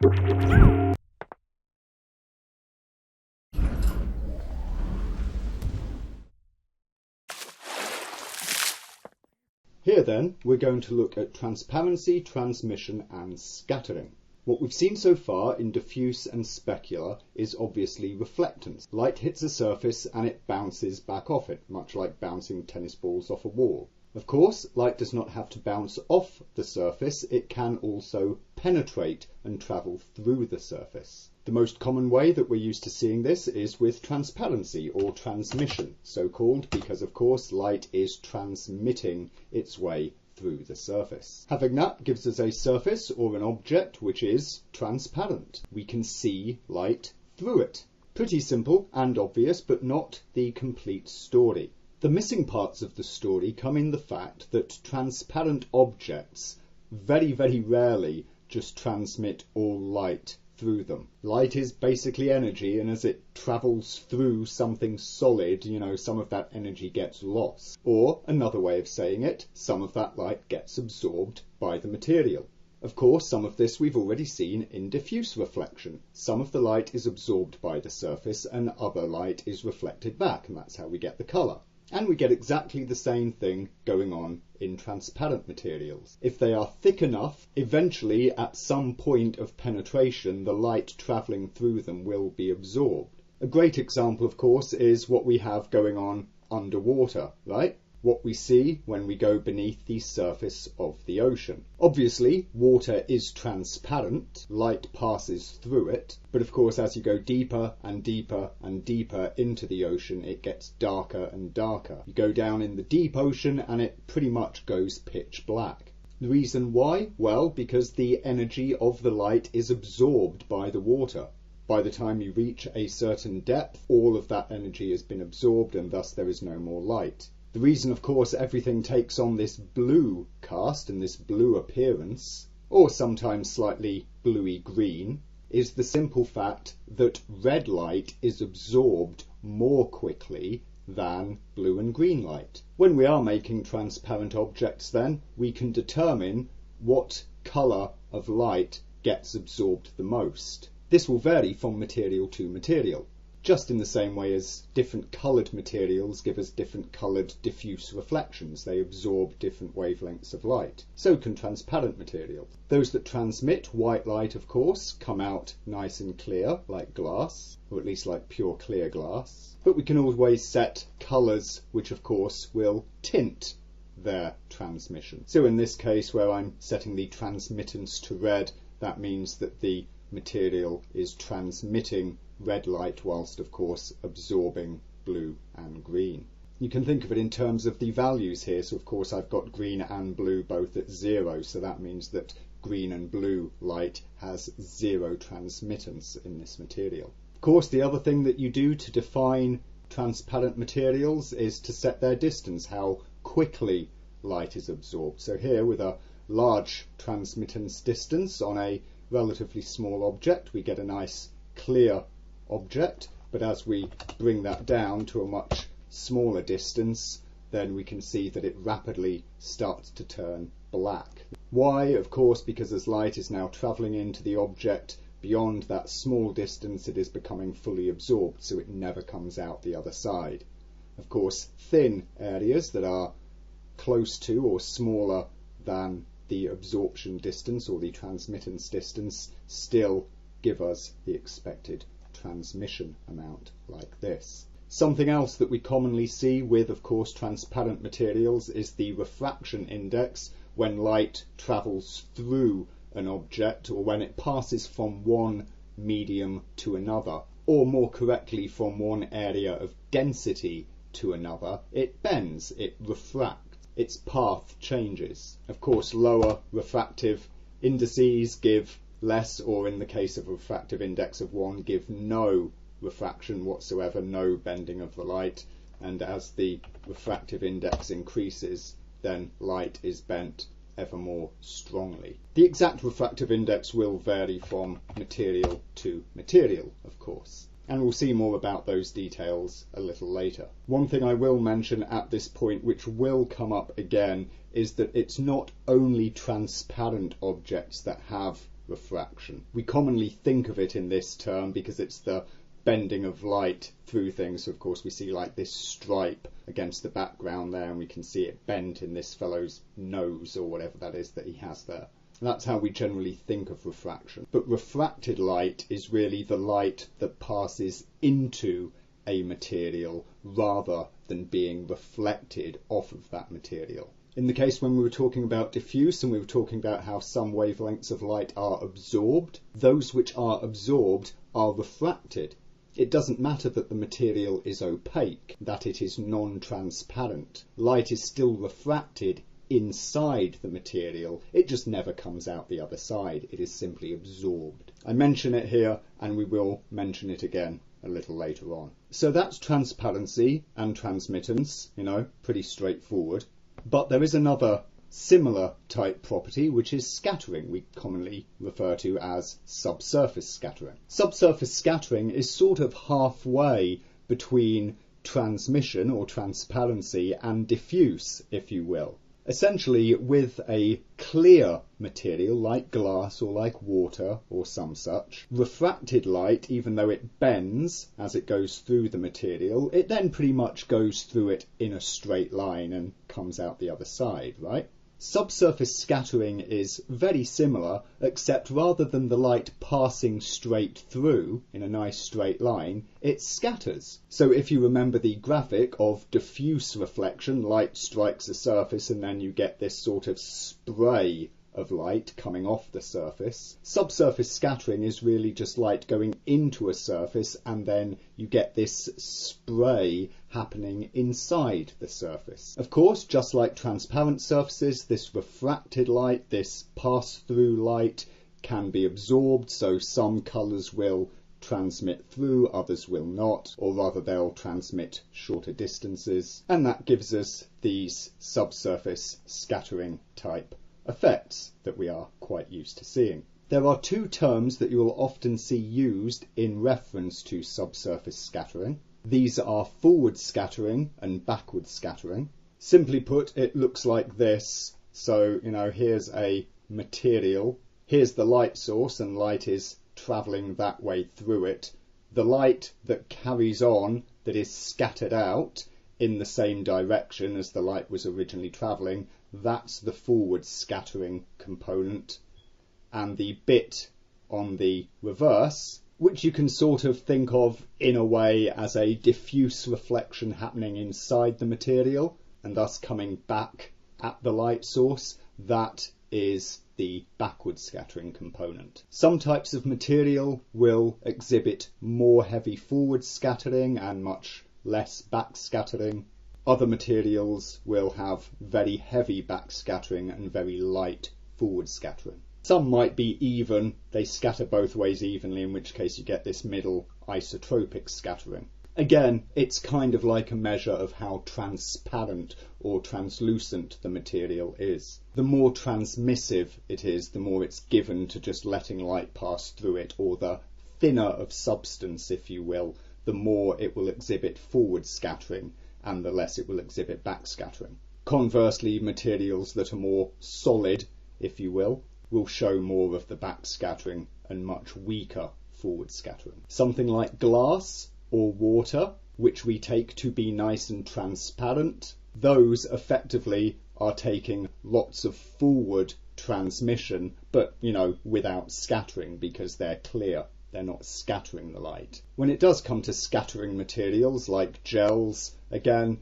Here then, we're going to look at transparency, transmission and scattering. What we've seen so far in diffuse and specular is obviously reflectance. Light hits a surface and it bounces back off it, much like bouncing tennis balls off a wall. Of course, light does not have to bounce off the surface, it can also penetrate and travel through the surface. The most common way that we're used to seeing this is with transparency or transmission, so called because of course light is transmitting its way through the surface. Having that gives us a surface or an object which is transparent. We can see light through it. Pretty simple and obvious, but not the complete story. The missing parts of the story come in the fact that transparent objects very, very rarely just transmit all light through them. Light is basically energy, and as it travels through something solid, some of that energy gets lost. Or, another way of saying it, some of that light gets absorbed by the material. Of course, some of this we've already seen in diffuse reflection. Some of the light is absorbed by the surface and other light is reflected back, and that's how we get the colour. And we get exactly the same thing going on in transparent materials. If they are thick enough, eventually at some point of penetration, the light travelling through them will be absorbed. A great example, of course, is what we have going on underwater, right? What we see when we go beneath the surface of the ocean. Obviously, water is transparent, light passes through it, but of course as you go deeper and deeper and deeper into the ocean, it gets darker and darker. You go down in the deep ocean and it pretty much goes pitch black. The reason why? Well, because the energy of the light is absorbed by the water. By the time you reach a certain depth, all of that energy has been absorbed and thus there is no more light. The reason, of course, everything takes on this blue cast and this blue appearance, or sometimes slightly bluey green, is the simple fact that red light is absorbed more quickly than blue and green light. When we are making transparent objects then, we can determine what colour of light gets absorbed the most. This will vary from material to material. Just in the same way as different coloured materials give us different coloured diffuse reflections. They absorb different wavelengths of light. So can transparent materials. Those that transmit white light, of course, come out nice and clear, like glass, or at least like pure clear glass. But we can always set colours which, of course, will tint their transmission. So in this case, where I'm setting the transmittance to red, that means that the material is transmitting red light whilst of course absorbing blue and green. You can think of it in terms of the values here, so of course I've got green and blue both at 0, so that means that green and blue light has 0 transmittance in this material. Of course, the other thing that you do to define transparent materials is to set their distance, how quickly light is absorbed. So here, with a large transmittance distance on a relatively small object, we get a nice clear object, but as we bring that down to a much smaller distance, then we can see that it rapidly starts to turn black. Why? Of course, because as light is now travelling into the object beyond that small distance, it is becoming fully absorbed, so it never comes out the other side. Of course, thin areas that are close to or smaller than the absorption distance or the transmittance distance still give us the expected transmission amount like this. Something else that we commonly see with, of course, transparent materials is the refraction index when light travels through an object, or when it passes from one medium to another, or more correctly from one area of density to another. It bends, it refracts, its path changes. Of course, lower refractive indices give less, or in the case of a refractive index of 1, give no refraction whatsoever, no bending of the light, and as the refractive index increases, then light is bent ever more strongly. The exact refractive index will vary from material to material, of course, and we'll see more about those details a little later. One thing I will mention at this point, which will come up again, is that it's not only transparent objects that have refraction. We commonly think of it in this term because it's the bending of light through things. So of course we see like this stripe against the background there, and we can see it bent in this fellow's nose or whatever that is that he has there. That's how we generally think of refraction. But refracted light is really the light that passes into a material rather than being reflected off of that material. In the case when we were talking about diffuse and we were talking about how some wavelengths of light are absorbed, those which are absorbed are refracted. It doesn't matter that the material is opaque, that it is non-transparent. Light is still refracted inside the material. It just never comes out the other side. It is simply absorbed. I mention it here and we will mention it again a little later on. So that's transparency and transmittance, pretty straightforward. But there is another similar type property, which is scattering. We commonly refer to as subsurface scattering. Subsurface scattering is sort of halfway between transmission or transparency and diffuse, if you will. Essentially, with a clear material like glass or like water or some such, refracted light, even though it bends as it goes through the material, it then pretty much goes through it in a straight line and comes out the other side, right? Subsurface scattering is very similar, except rather than the light passing straight through in a nice straight line, it scatters. So if you remember the graphic of diffuse reflection, light strikes a surface and then you get this sort of spray of light coming off the surface. Subsurface scattering is really just light going into a surface and then you get this spray happening inside the surface. Of course, just like transparent surfaces, this refracted light, this pass-through light can be absorbed, so some colours will transmit through, others will not, or rather they'll transmit shorter distances, and that gives us these subsurface scattering type effects that we are quite used to seeing. There are two terms that you will often see used in reference to subsurface scattering. These are forward scattering and backward scattering. Simply put, it looks like this. So, here's a material, here's the light source, and light is travelling that way through it. The light that carries on, that is scattered out in the same direction as the light was originally travelling, that's the forward scattering component. And the bit on the reverse, which you can sort of think of in a way as a diffuse reflection happening inside the material and thus coming back at the light source, that is the backward scattering component. Some types of material will exhibit more heavy forward scattering and much less back scattering. Other materials will have very heavy back scattering and very light forward scattering. Some might be even, they scatter both ways evenly, in which case you get this middle isotropic scattering. Again, it's kind of like a measure of how transparent or translucent the material is. The more transmissive it is, the more it's given to just letting light pass through it, or the thinner of substance, if you will, the more it will exhibit forward scattering and the less it will exhibit back scattering. Conversely, materials that are more solid, if you will show more of the back scattering and much weaker forward scattering. Something like glass or water, which we take to be nice and transparent, those effectively are taking lots of forward transmission, but without scattering because they're clear. They're not scattering the light. When it does come to scattering materials like gels, again,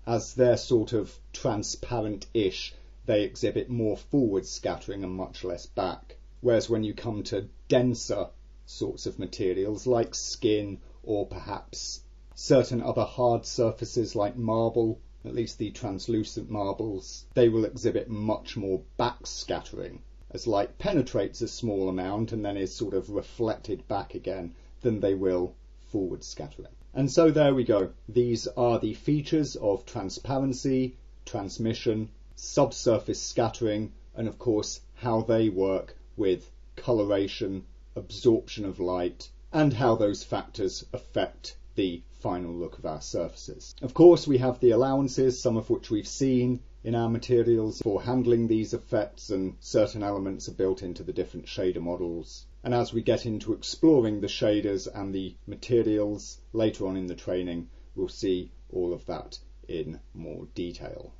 as they're sort of transparent-ish, they exhibit more forward scattering and much less back. Whereas when you come to denser sorts of materials like skin or perhaps certain other hard surfaces like marble, at least the translucent marbles, they will exhibit much more back scattering as light penetrates a small amount and then is sort of reflected back again than they will forward scattering. And so there we go. These are the features of transparency, transmission, subsurface scattering, and of course how they work with coloration, absorption of light, and how those factors affect the final look of our surfaces. Of course, we have the allowances, some of which we've seen in our materials for handling these effects, and certain elements are built into the different shader models. And as we get into exploring the shaders and the materials later on in the training, we'll see all of that in more detail.